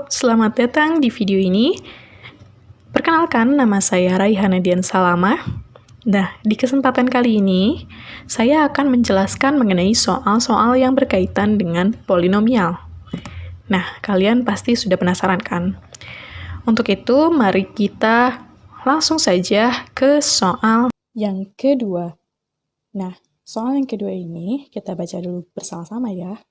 Halo, selamat datang di video ini. Perkenalkan, nama saya Raihana Dian Salama. Nah, di kesempatan kali ini, saya akan menjelaskan mengenai soal-soal yang berkaitan dengan polinomial. Nah, kalian pasti sudah penasaran kan? Untuk itu, mari kita langsung saja ke soal yang kedua. Nah, soal yang kedua ini kita baca dulu bersama-sama ya.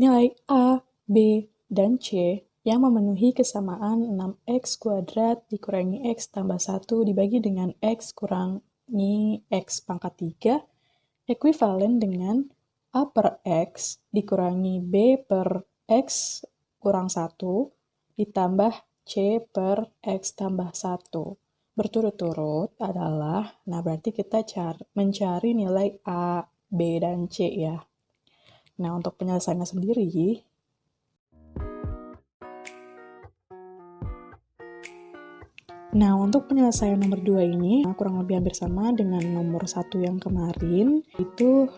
Nilai A, B, dan C yang memenuhi kesamaan 6x² dikurangi x tambah 1 dibagi dengan x kurangi x pangkat 3 ekuivalen dengan A per x dikurangi B per x kurang 1 ditambah C per x tambah 1. Berturut-turut adalah, nah berarti kita mencari nilai A, B, dan C ya. Nah, untuk penyelesaiannya sendiri, untuk penyelesaian nomor 2 ini, kurang lebih hampir sama dengan nomor 1 yang kemarin, itu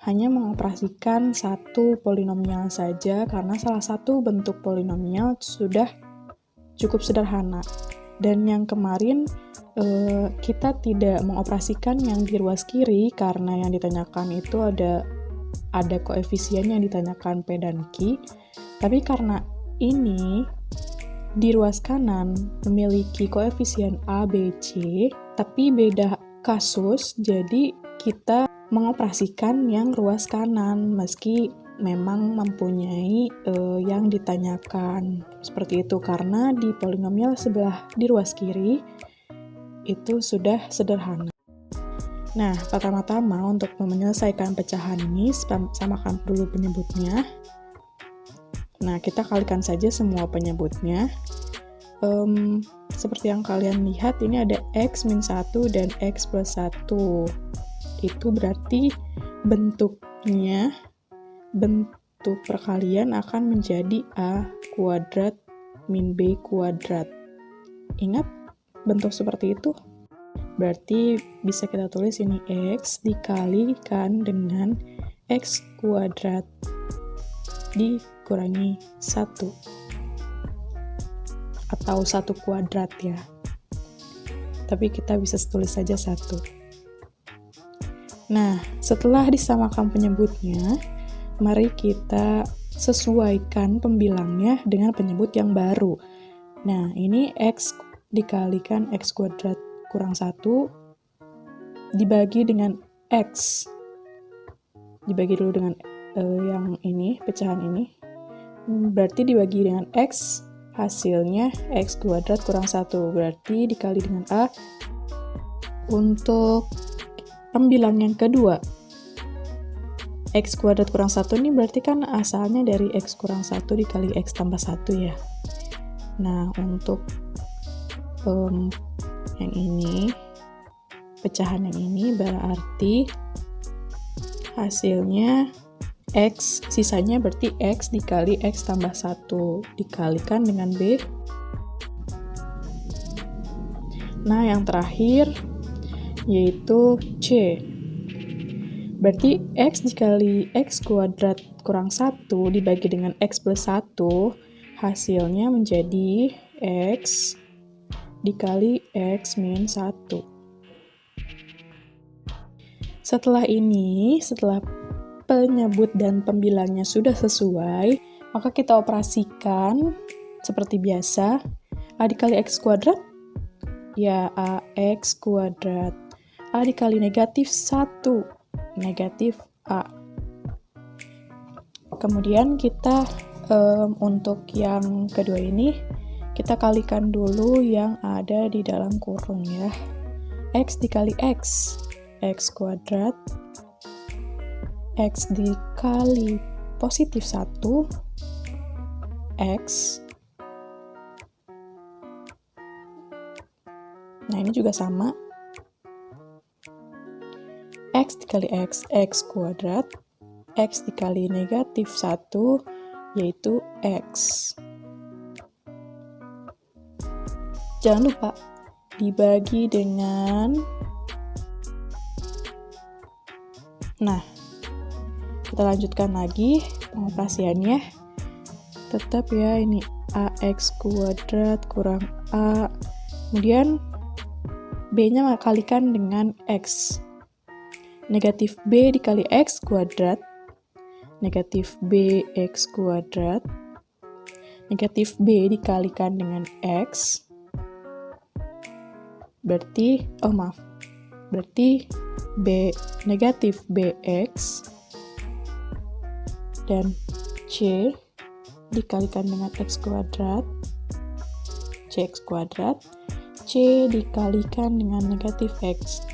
hanya mengoperasikan satu polinomial saja, karena salah satu bentuk polinomial sudah cukup sederhana. Dan yang kemarin, kita tidak mengoperasikan yang di ruas kiri, karena yang ditanyakan itu ada koefisien yang ditanyakan P dan Q, tapi karena ini di ruas kanan memiliki koefisien A, B, C, tapi beda kasus, jadi kita mengoperasikan yang ruas kanan, meski memang mempunyai yang ditanyakan. Seperti itu, karena di polinomial sebelah di ruas kiri, itu sudah sederhana. Nah, pertama-tama untuk menyelesaikan pecahan ini, samakan dulu penyebutnya. Nah, kita kalikan saja semua penyebutnya. Seperti yang kalian lihat, ini ada x min 1 dan x plus 1. Itu berarti bentuk perkalian akan menjadi A kuadrat min B kuadrat. Ingat bentuk seperti itu? Berarti bisa kita tulis ini x dikalikan dengan x kuadrat dikurangi 1. Atau 1 kuadrat ya. Tapi kita bisa tulis saja 1. Nah, setelah disamakan penyebutnya, mari kita sesuaikan pembilangnya dengan penyebut yang baru. Nah, ini x dikalikan x kuadrat kurang 1 dibagi dengan x. Dibagi dulu dengan yang ini, pecahan ini. Berarti dibagi dengan x, hasilnya x kuadrat kurang 1. Berarti dikali dengan A. Untuk pembilang yang kedua, x kuadrat kurang 1 ini berarti kan asalnya dari x kurang 1 dikali x tambah 1 ya. Nah, untuk yang ini, pecahan yang ini berarti hasilnya x, sisanya berarti x dikali x tambah 1 dikalikan dengan B. Nah, yang terakhir yaitu C. Berarti x dikali x kuadrat kurang 1 dibagi dengan x plus 1, hasilnya menjadi x dikali x min 1. Setelah penyebut dan pembilangnya sudah sesuai, maka kita operasikan seperti biasa. A dikali x kuadrat, ya ax kuadrat. A dikali negatif 1, negatif A. Kemudian kita untuk yang kedua ini, kita kalikan dulu yang ada di dalam kurung ya. X dikali x, x kuadrat, x dikali positif 1, x. Nah, ini juga sama. X dikali x, x kuadrat, x dikali negatif 1, yaitu x. Jangan lupa dibagi dengan, nah, kita lanjutkan lagi pengoperasiannya. Tetap ya, ini AX kuadrat kurang A. Kemudian B-nya kalikan dengan X. Negatif B dikali X kuadrat. Negatif BX kuadrat. Negatif B dikalikan dengan X. Berarti negatif BX dan C dikalikan dengan X kuadrat, CX kuadrat, C dikalikan dengan negatif X,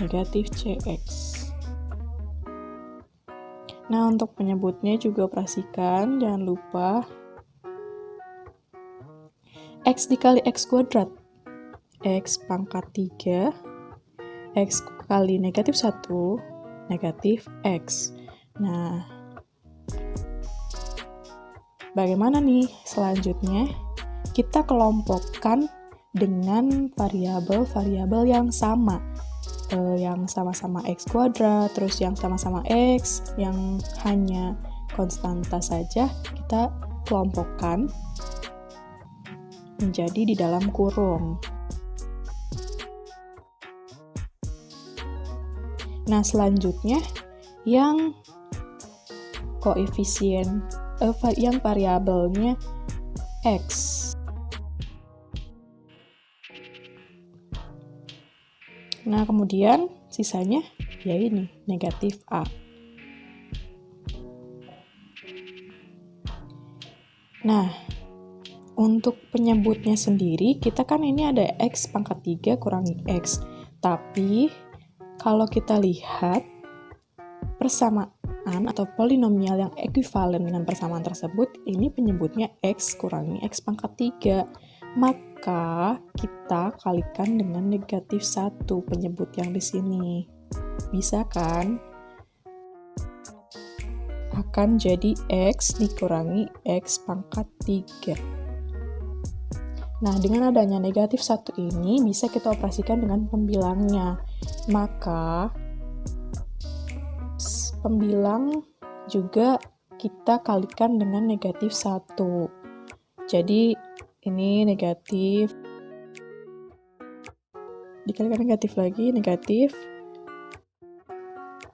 negatif CX. Nah, untuk penyebutnya juga operasikan, jangan lupa X dikali X kuadrat, X pangkat 3, X kali negatif 1, negatif X. Nah, bagaimana nih selanjutnya? Kita kelompokkan dengan variabel-variabel yang sama. Yang sama-sama X kuadrat, terus yang sama-sama X, yang hanya konstanta saja, kita kelompokkan menjadi di dalam kurung. Nah, selanjutnya yang koefisien yang variabelnya X. Nah, kemudian sisanya ya ini, negatif A. Nah, untuk penyebutnya sendiri, kita kan ini ada X pangkat 3 kurangi X. Tapi, kalau kita lihat persamaan atau polinomial yang ekuivalen dengan persamaan tersebut, ini penyebutnya X kurangi X pangkat 3. Maka kita kalikan dengan negatif 1 penyebut yang di sini. Bisa kan? Akan jadi X dikurangi X pangkat 3. Nah, dengan adanya negatif 1 ini bisa kita operasikan dengan pembilangnya. Maka pembilang juga kita kalikan dengan negatif 1. Jadi ini negatif, dikalikan negatif lagi, negatif,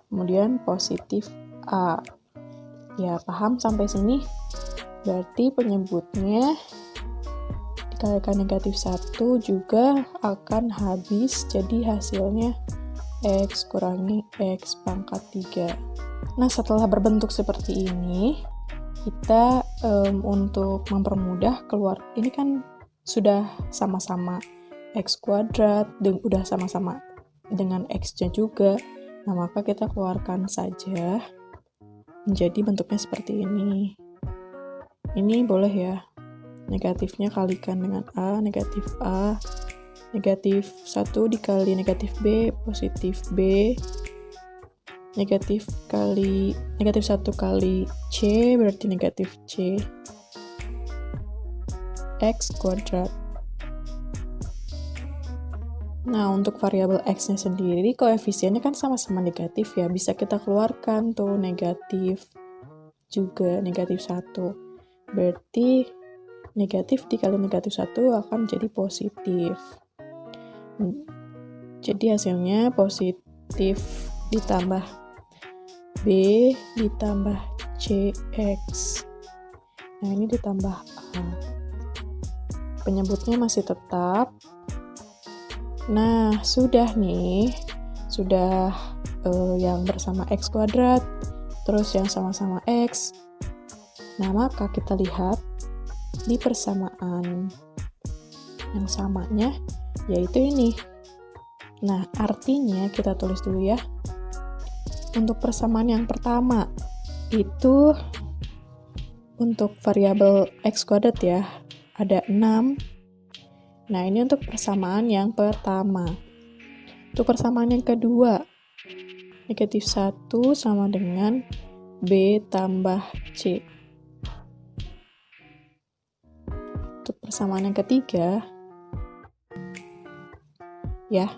kemudian positif A. Ya, paham sampai sini? Berarti penyebutnya dikalikan negatif 1 juga akan habis, jadi hasilnya X kurangi X pangkat 3. Nah, setelah berbentuk seperti ini, kita untuk mempermudah keluar, ini kan sudah sama-sama X kuadrat, dan udah sama-sama dengan X-nya juga. Nah, maka kita keluarkan saja menjadi bentuknya seperti ini. Ini boleh ya, negatifnya kalikan dengan A, negatif A, negatif 1 dikali negatif B, positif B, negatif 1 kali C, berarti negatif C, X kuadrat. Nah, untuk variabel X-nya sendiri, koefisiennya kan sama-sama negatif ya, bisa kita keluarkan tuh negatif juga, negatif 1. Berarti negatif dikali negatif 1 akan jadi positif. Jadi hasilnya positif ditambah B ditambah CX. Nah, ini ditambah A. Penyebutnya masih tetap. Nah, sudah nih. Sudah yang bersama X kuadrat, terus yang sama-sama X. Nah, maka kita lihat di persamaan yang samanya, yaitu ini. Nah, artinya kita tulis dulu ya. Untuk persamaan yang pertama, itu untuk variabel X kuadrat ya, ada 6. Nah, ini untuk persamaan yang pertama. Untuk persamaan yang kedua, negatif 1 sama dengan B tambah C. Untuk persamaan yang ketiga, ya,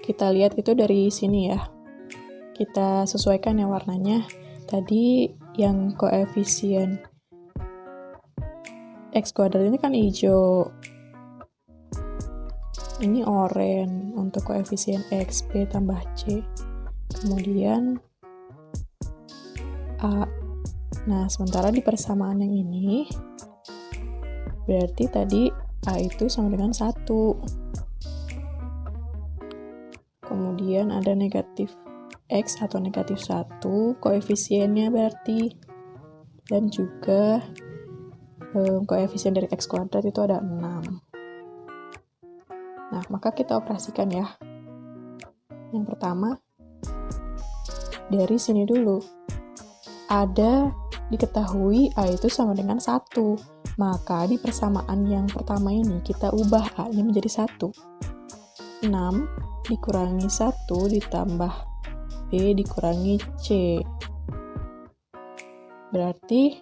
kita lihat itu dari sini ya. Kita sesuaikan ya warnanya. Tadi yang koefisien X kuadrat ini kan hijau. Ini oranye untuk koefisien X, B tambah C. Kemudian A. Nah, sementara di persamaan yang ini, berarti tadi A itu sama dengan 1. Kemudian ada negatif X atau negatif 1, koefisiennya berarti. Dan juga koefisien dari X kuadrat itu ada 6. Nah, maka kita operasikan ya. Yang pertama, dari sini dulu. Ada diketahui A itu sama dengan 1. Maka di persamaan yang pertama ini kita ubah A-nya menjadi 1. 6 dikurangi 1 ditambah B dikurangi C. Berarti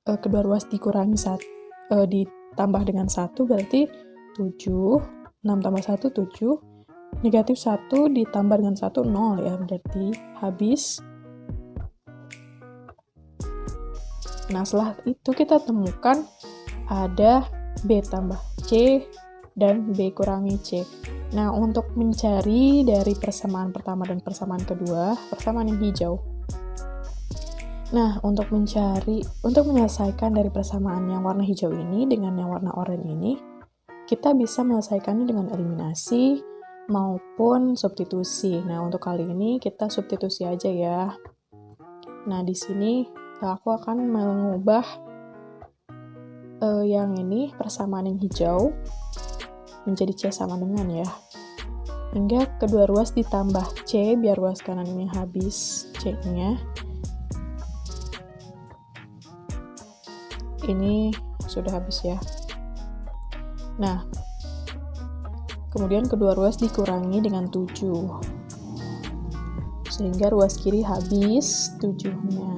kedua ruas dikurangi 1, ditambah dengan 1 berarti 7. 6 tambah 1, 7. Negatif 1 ditambah dengan 1, 0 ya. Berarti habis. Nah, setelah itu kita temukan ada B tambah C dan B kurangi C. Nah, untuk mencari dari persamaan pertama dan persamaan kedua, persamaan yang hijau. Nah, untuk menyelesaikan dari persamaan yang warna hijau ini dengan yang warna oranye ini, kita bisa menyelesaikannya dengan eliminasi maupun substitusi. Nah, untuk kali ini kita substitusi aja ya. Nah, di sini aku akan mengubah yang ini, persamaan yang hijau, menjadi C sama dengan ya. Hingga kedua ruas ditambah C, biar ruas kanan ini habis C-nya. Ini sudah habis ya. Nah, kemudian kedua ruas dikurangi dengan 7. Sehingga ruas kiri habis 7-nya.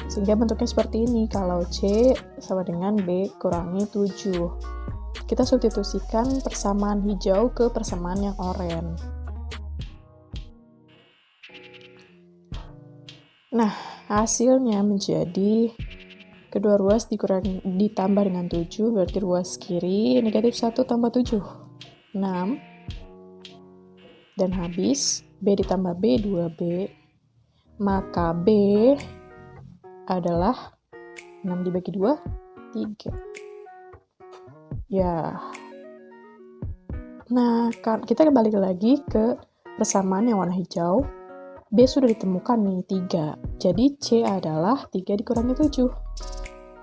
Sehingga bentuknya seperti ini, kalau C sama dengan B kurangi 7. Kita substitusikan persamaan hijau ke persamaan yang oranye. Nah, hasilnya menjadi kedua ruas ditambah dengan 7, berarti ruas kiri negatif 1 tambah 7, 6. Dan habis, B ditambah B, 2B. Maka B adalah 6 dibagi 2, 3. Ya. Nah, kita kembali lagi ke persamaan yang warna hijau. B sudah ditemukan nih, 3. Jadi C adalah 3 dikurangi 7.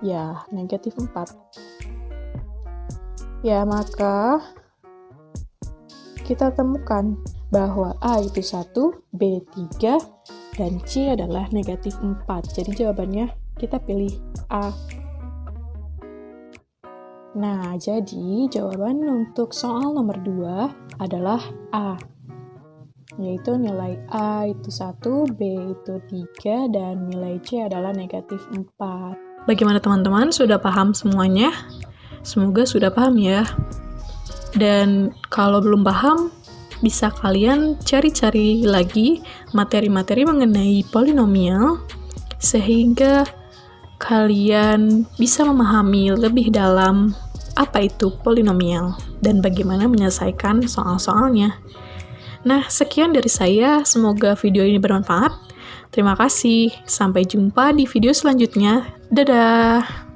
Ya, negatif 4. Ya, maka kita temukan bahwa A itu 1, B 3, dan C adalah negatif 4. Jadi jawabannya kita pilih A. Nah, jadi jawaban untuk soal nomor 2 adalah A. Yaitu nilai A itu 1, B itu 3, dan nilai C adalah negatif 4. Bagaimana teman-teman? Sudah paham semuanya? Semoga sudah paham ya. Dan kalau belum paham, bisa kalian cari-cari lagi materi-materi mengenai polinomial, sehingga kalian bisa memahami lebih dalam apa itu polinomial dan bagaimana menyelesaikan soal-soalnya. Nah, sekian dari saya. Semoga video ini bermanfaat. Terima kasih. Sampai jumpa di video selanjutnya. Dadah!